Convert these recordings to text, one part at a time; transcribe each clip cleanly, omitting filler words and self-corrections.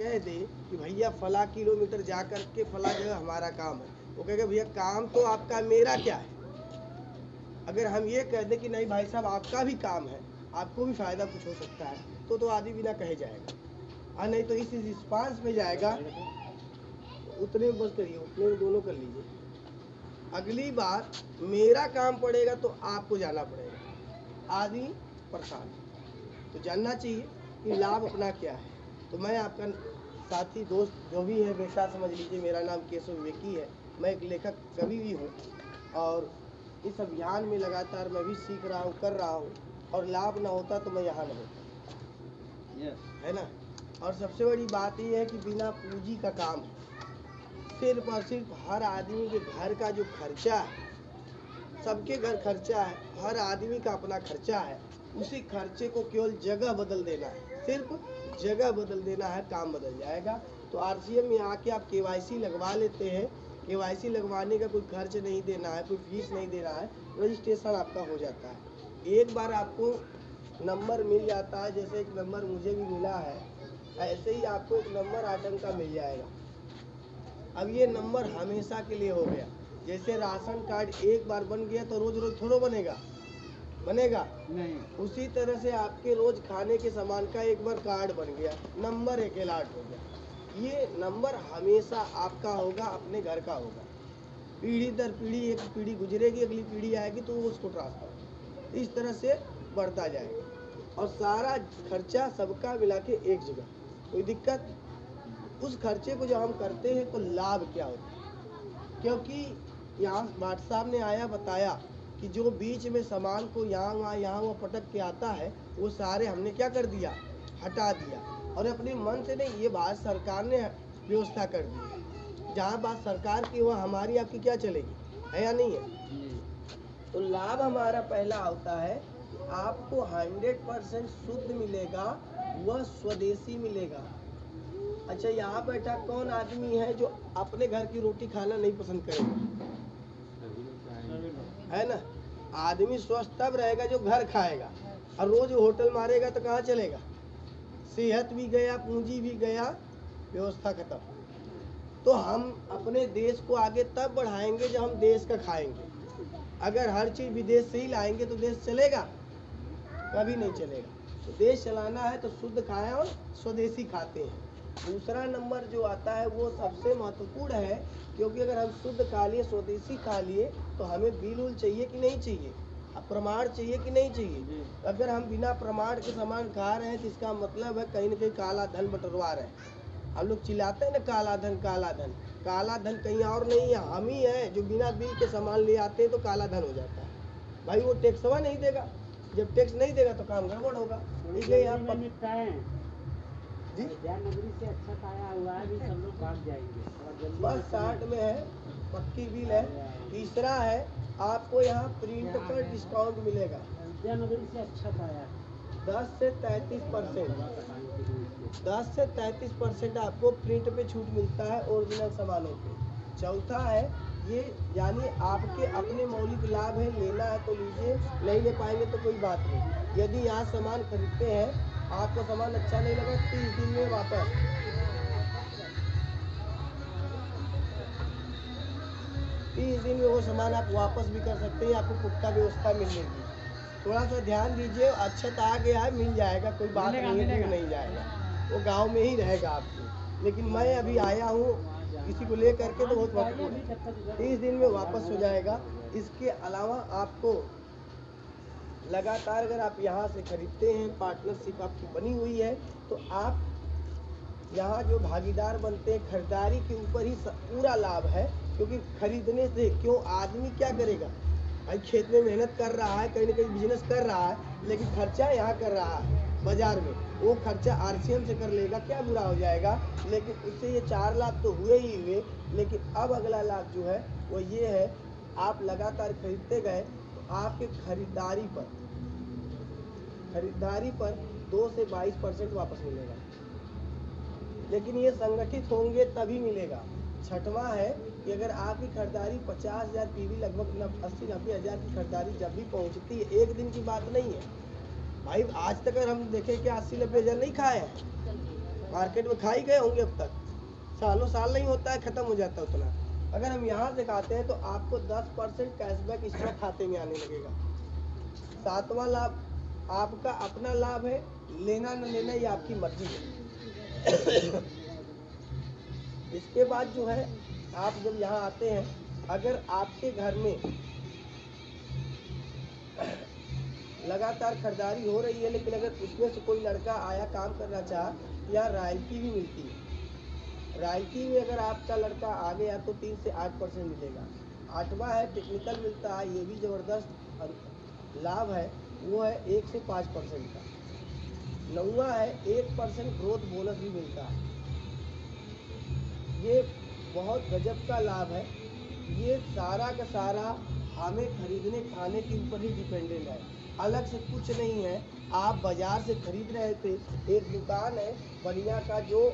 कह दे कि भैया फला किलोमीटर जा कर के फला जगह हमारा काम है, वो कहेगा भैया काम तो आपका, मेरा क्या है। अगर हम ये कह दें कि नहीं भाई साहब आपका भी काम है, आपको भी फायदा कुछ हो सकता है, तो आदमी बिना कहे जाएगा, और नहीं तो इस रिस्पांस में जाएगा। उतने में बस करिए, उतने में दोनों कर लीजिए। अगली बार मेरा काम पड़ेगा तो आपको जाना पड़ेगा, आदमी परेशान। तो जानना चाहिए कि लाभ अपना क्या है। तो मैं आपका साथी दोस्त जो भी है बेटा समझ लीजिए, मेरा नाम केशव विवेकी है, मैं एक लेखक कवि भी हूँ, और इस अभियान में लगातार मैं भी सीख रहा हूँ, कर रहा हूँ, और लाभ ना होता तो मैं यहाँ न होता, है ना। और सबसे बड़ी बात यह है कि बिना पूंजी का काम है, सिर्फ और सिर्फ हर आदमी के घर का जो खर्चा है, सबके घर खर्चा है, हर आदमी का अपना खर्चा है, उसी खर्चे को केवल जगह बदल देना है, सिर्फ जगह बदल देना है, काम बदल जाएगा। तो आरसीएम में आके आप केवाईसी लगवा लेते हैं, केवाईसी लगवाने का कोई खर्च नहीं देना है, कोई फीस नहीं देना है, रजिस्ट्रेशन आपका हो जाता है। एक बार आपको नंबर मिल जाता है, जैसे एक नंबर मुझे भी मिला है, ऐसे ही आपको एक नंबर 8 अंक का मिल जाएगा। अब ये नंबर हमेशा के लिए हो गया। जैसे राशन कार्ड एक बार बन गया तो रोज रोज थोड़ा बनेगा, बनेगा नहीं। उसी तरह से आपके रोज खाने के सामान का एक बार कार्ड बन गया, नंबर एक अलॉट हो गया। ये नंबर हमेशा आपका होगा, अपने घर का होगा। पीढ़ी दर पीढ़ी, एक पीढ़ी गुजरेगी, अगली पीढ़ी आएगी तो उसको ट्रांसफर, इस तरह से बढ़ता जाएगा। और सारा खर्चा सबका मिला के एक जगह, कोई दिक्कत। उस खर्चे को जब हम करते हैं तो लाभ क्या होता है, क्योंकि यहाँ भाट साहब ने आया बताया कि जो बीच में सामान को यहाँ वहाँ पटक के आता है, वो सारे हमने क्या कर दिया, हटा दिया। और अपने मन से नहीं, ये बात सरकार ने व्यवस्था कर दी है। जहाँ बात सरकार की वहाँ हमारी आपकी क्या चलेगी, है या नहीं है। तो लाभ हमारा पहला होता है, आपको 100% शुद्ध मिलेगा, वह स्वदेशी मिलेगा। अच्छा, यहाँ बैठा कौन आदमी है जो अपने घर की रोटी खाना नहीं पसंद करेगा, है ना। आदमी स्वस्थ तब रहेगा जो घर खाएगा, और रोज होटल मारेगा तो कहाँ चलेगा, सेहत भी गया, पूंजी भी गया, व्यवस्था खत्म। तो हम अपने देश को आगे तब बढ़ाएंगे जब हम देश का खाएंगे। अगर हर चीज विदेश से ही लाएंगे तो देश चलेगा, कभी नहीं चलेगा। तो देश चलाना है तो शुद्ध खाएं और स्वदेशी खाते हैं। दूसरा नंबर जो आता है वो सबसे महत्वपूर्ण है, क्योंकि अगर हम शुद्ध खा लिए, स्वदेशी खा लिए, तो हमें बिल उल चाहिए कि नहीं चाहिए, अब प्रमाण चाहिए कि नहीं चाहिए। अगर हम बिना प्रमाण के सामान खा रहे हैं तो इसका मतलब है कहीं न कहीं काला धन बटरवा रहे हैं। हम लोग चिल्लाते हैं ना काला धन काला धन, काला धन कहीं और नहीं है, हम ही है जो बिना बिल के सामान ले आते हैं तो काला धन हो जाता है। भाई वो टैक्सवा नहीं देगा, जब टैक्स नहीं देगा तो काम गड़बड़ होगा। इसलिए यहाँ नगरी से अच्छा पाया हुआ है, सब लोग भाग जाएंगे। बस 60 में है, पक्की बिल है। तीसरा है, आपको यहाँ प्रिंट पर डिस्काउंट मिलेगा, नगरी से अच्छा पाया 10 से 33%, 10 से 33% आपको प्रिंट पे छूट मिलता है ओरिजिनल सामानों पे। चौथा है ये, यानी आपके अपने मौलिक लाभ है, लेना है तो लीजिए, नहीं ले पाएंगे तो कोई बात नहीं। यदि यहाँ सामान खरीदते हैं, आपको सामान अच्छा नहीं लगा, 30 दिन में वापस, 30 दिन में वो सामान आप वापस भी कर सकते हैं, आपको पुख्ता व्यवस्था मिलेगी। थोड़ा सा ध्यान दीजिए, अच्छा आ गया है, मिल जाएगा, कोई बात नहीं है, नहीं जाएगा, वो गांव में ही रहेगा आपको। लेकिन मैं अभी आया हूँ किसी को ले करके, तो बहुत महत्वपूर्ण है, 30 दिन में वापस हो जाएगा। इसके अलावा आपको लगातार अगर आप यहाँ से खरीदते हैं, पार्टनरशिप आपकी बनी हुई है, तो आप यहाँ जो भागीदार बनते हैं, खरीदारी के ऊपर ही पूरा लाभ है। क्योंकि खरीदने से क्यों, आदमी क्या करेगा भाई, खेत में मेहनत कर रहा है, कहीं ना कहीं बिजनेस कर रहा है, लेकिन खर्चा यहाँ कर रहा है बाजार में, वो खर्चा आरसीएम से कर लेगा, क्या बुरा हो जाएगा। लेकिन उससे ये 4 लाख तो हुए ही हुए। लेकिन अब अगला लाभ जो है वो ये है, आप लगातार खरीदते गए तो आपके खरीदारी पर 2 से 22% वापस मिलेगा। लेकिन ये संगठित होंगे तभी मिलेगा। छठवां है कि अगर आपकी खरीदारी 50,000 पीवी, लगभग 80-90 हज़ार की खरीदारी जब भी पहुंचती है, एक दिन की बात नहीं है भाई। आज तक अगर हम देखें कि 80-90 हज़ार नहीं खाए हैं, मार्केट में खा ही गए होंगे अब तक, सालों साल नहीं होता है, खत्म हो जाता है उतना। अगर हम यहाँ से खाते हैं तो आपको 10% कैशबैक इसमें खाते में आने लगेगा। सातवां लाभ आपका अपना लाभ है, लेना न लेना ये आपकी मर्जी है। इसके बाद जो है आप जब यहाँ आते हैं, अगर आपके घर में लगातार खरीदारी हो रही है, लेकिन अगर उसमें से कोई लड़का आया काम करना चाह, या रॉयल्टी भी मिलती है, रॉयल्टी में अगर आपका लड़का आ गया तो 3 से 8% मिलेगा। 8वां है टेक्निकल मिलता है, ये भी ज़बरदस्त लाभ है, वो है 1 से 5% का। 9वां है 1% ग्रोथ बोनस भी मिलता है, ये बहुत गजब का लाभ है। ये सारा का सारा हमें खरीदने खाने के ऊपर ही डिपेंडेंट है, अलग से कुछ नहीं है। आप बाजार से खरीद रहे थे, एक दुकान है बढ़िया का जो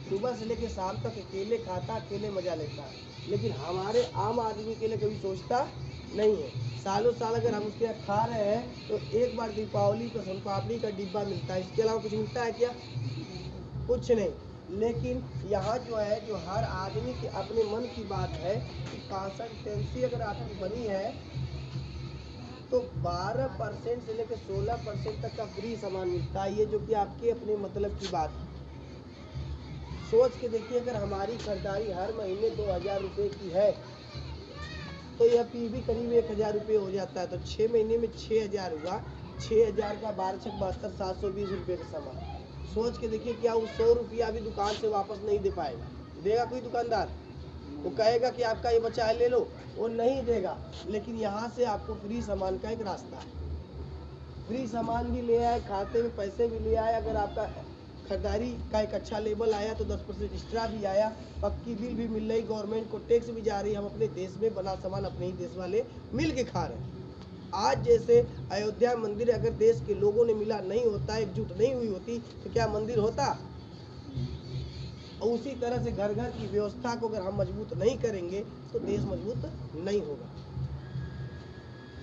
सुबह से लेकर शाम तक अकेले खाता, अकेले मजा लेता है, लेकिन हमारे आम आदमी के लिए कभी सोचता नहीं है। सालों साल अगर हम उसके यहाँ खा रहे हैं तो एक बार दीपावली पर सोन पापड़ी का डिब्बा मिलता है, इसके अलावा कुछ मिलता है क्या? कुछ नहीं। लेकिन यहाँ जो है, जो हर आदमी के अपने मन की बात है कि कंसिस्टेंसी अगर आपकी बनी है तो 12% से लेकर 16% तक का फ्री सामान मिलता है, ये जो कि आपके अपने मतलब की बात है। सोच के देखिए, अगर हमारी खरीदारी हर महीने 2000 रुपये की है तो यह पी भी करीब 1000 रुपये हो जाता है, तो 6 महीने में 6000 हुआ। 6000 का 12 छक 72, 720 रुपये का सामान। सोच के देखिए, क्या वो 100 रुपया भी दुकान से वापस नहीं दे पाएगा? देगा कोई दुकानदार? वो कहेगा कि आपका ये बचा है ले लो, वो नहीं देगा। लेकिन यहाँ से आपको फ्री सामान का एक रास्ता है, फ्री सामान भी ले आए, खाते में पैसे भी ले आए। अगर आपका खरीदारी का एक अच्छा लेवल आया तो 10% एक्स्ट्रा भी आया, पक्की बिल भी मिल रही, गवर्नमेंट को टैक्स भी जा रही, हम अपने देश में बना सामान अपने ही देश वाले मिल के खा रहे हैं। आज जैसे अयोध्या मंदिर अगर देश के लोगों ने मिला नहीं होता, एकजुट नहीं हुई होती, तो क्या मंदिर होता? और उसी तरह से घर घर की व्यवस्था को अगर हम मजबूत नहीं करेंगे तो देश मजबूत नहीं होगा।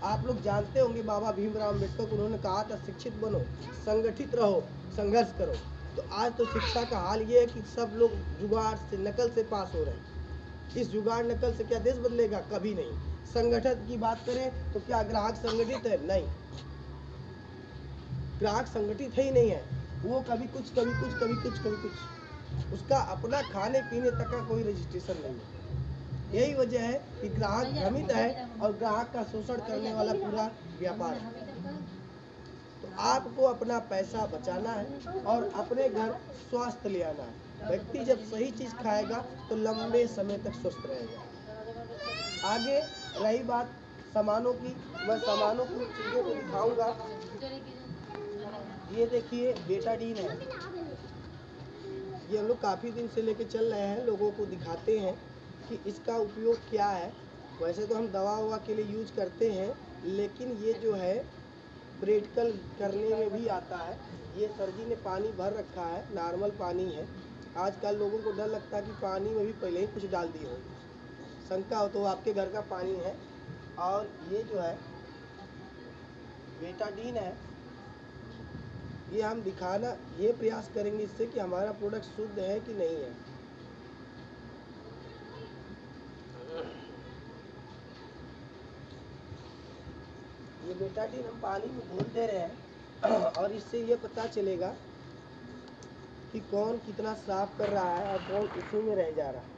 आप लोग जानते होंगे बाबा भीमराव अम्बेडकर को उन्होंने कहा था शिक्षित बनो, संगठित रहो, संघर्ष करो। तो आज तो शिक्षा का हाल ये है कि सब लोग जुगाड़ से, नकल से पास हो रहे हैं। इस जुगाड़ नकल से क्या देश बदलेगा? कभी नहीं। संगठन की बात करें तो क्या ग्राहक संगठित है? नहीं, ग्राहक संगठित है ही नहीं है। वो कभी कुछ, कभी कुछ, कभी कुछ, कभी कुछ, उसका अपना खाने पीने तक का कोई रजिस्ट्रेशन नहीं है। यही वजह है कि ग्राहक भ्रमित है और ग्राहक का शोषण करने वाला पूरा व्यापार है। तो आपको अपना पैसा बचाना है और अपने घर स्वास्थ्य ले आना है। व्यक्ति जब सही चीज खाएगा तो लंबे समय तक स्वस्थ रहेगा। आगे रही बात सामानों की, मैं सामानों की चीजों को दिखाऊंगा। ये देखिए बेटाडीन है, ये हम लोग काफ़ी दिन से लेके चल रहे हैं, लोगों को दिखाते हैं कि इसका उपयोग क्या है। वैसे तो हम दवा ववा के लिए यूज करते हैं, लेकिन ये जो है प्रैक्टिकल करने में भी आता है। ये सर जी ने पानी भर रखा है, नॉर्मल पानी है। आजकल लोगों को डर लगता है कि पानी में भी पहले ही कुछ डाल दिए हो, शंका हो तो आपके घर का पानी है। और ये जो है बेटाडीन है, ये हम दिखाना ये प्रयास करेंगे इससे कि हमारा प्रोडक्ट शुद्ध है कि नहीं है। ये बेटाडीन हम पानी में घोल दे रहे हैं और इससे ये पता चलेगा कि कौन कितना साफ कर रहा है और कौन उसी में रह जा रहा है।